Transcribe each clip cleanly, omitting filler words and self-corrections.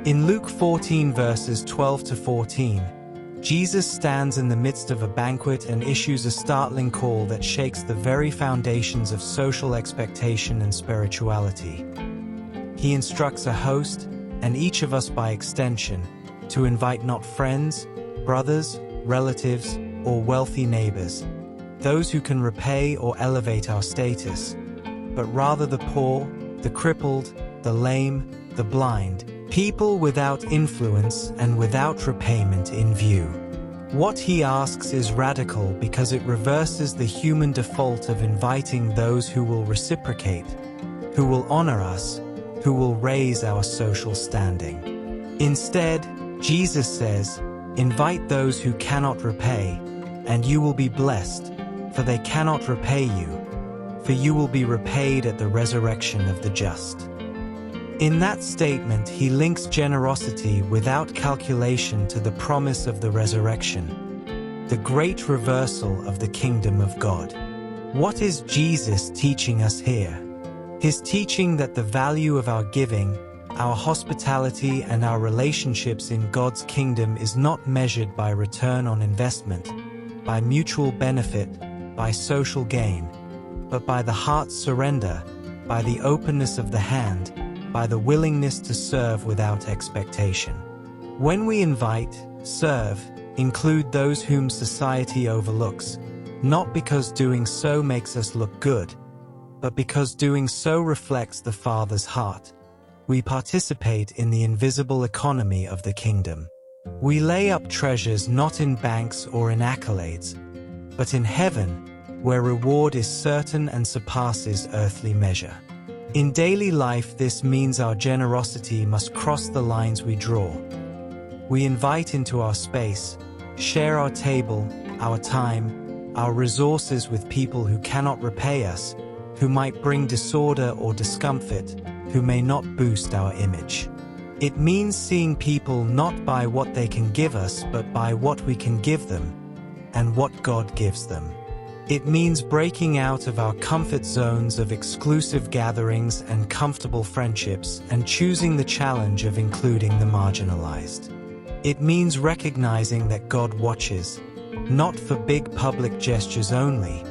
In Luke 14 verses 12 to 14, Jesus stands in the midst of a banquet and issues a startling call that shakes the very foundations of social expectation and spirituality. He instructs a host, and each of us by extension, to invite not friends, brothers, relatives, or wealthy neighbors, those who can repay or elevate our status, but rather the poor, the crippled, the lame, the blind, people without influence and without repayment in view. What he asks is radical because it reverses the human default of inviting those who will reciprocate, who will honor us, who will raise our social standing. Instead, Jesus says, invite those who cannot repay, and you will be blessed, for they cannot repay you, for you will be repaid at the resurrection of the just. In that statement, he links generosity without calculation to the promise of the resurrection, the great reversal of the kingdom of God. What is Jesus teaching us here? His teaching that the value of our giving, our hospitality, and our relationships in God's kingdom is not measured by return on investment, by mutual benefit, by social gain, but by the heart's surrender, by the openness of the hand, by the willingness to serve without expectation. When we invite, serve, include those whom society overlooks, not because doing so makes us look good, but because doing so reflects the Father's heart. We participate in the invisible economy of the kingdom. We lay up treasures not in banks or in accolades, but in heaven, where reward is certain and surpasses earthly measure. In daily life, this means our generosity must cross the lines we draw. We invite into our space, share our table, our time, our resources with people who cannot repay us, who might bring disorder or discomfort, who may not boost our image. It means seeing people not by what they can give us, but by what we can give them, and what God gives them. It means breaking out of our comfort zones of exclusive gatherings and comfortable friendships and choosing the challenge of including the marginalized. It means recognizing that God watches, not for big public gestures only,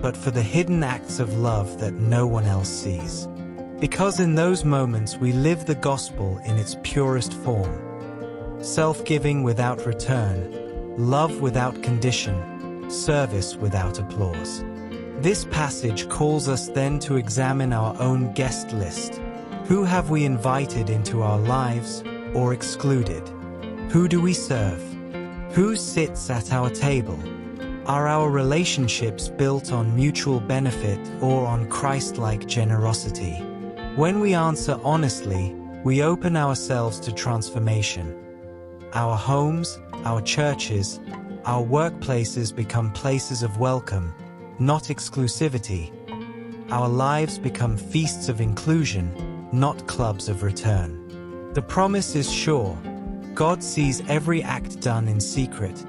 but for the hidden acts of love that no one else sees. Because in those moments we live the gospel in its purest form. Self-giving without return, love without condition, service without applause. This passage calls us then to examine our own guest list. Who have we invited into our lives or excluded? Who do we serve? Who sits at our table? Are our relationships built on mutual benefit or on Christ-like generosity? When we answer honestly, we open ourselves to transformation. Our homes, our churches, our workplaces become places of welcome, not exclusivity. Our lives become feasts of inclusion, not clubs of return. The promise is sure. God sees every act done in secret,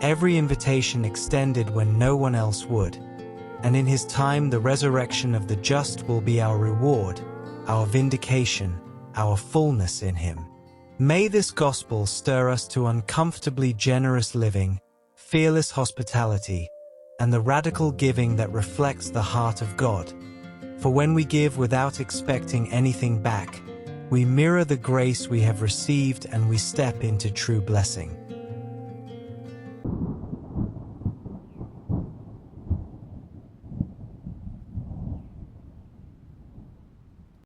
every invitation extended when no one else would. And in His time, the resurrection of the just will be our reward, our vindication, our fullness in Him. May this gospel stir us to uncomfortably generous living, fearless hospitality, and the radical giving that reflects the heart of God. For when we give without expecting anything back, we mirror the grace we have received and we step into true blessing.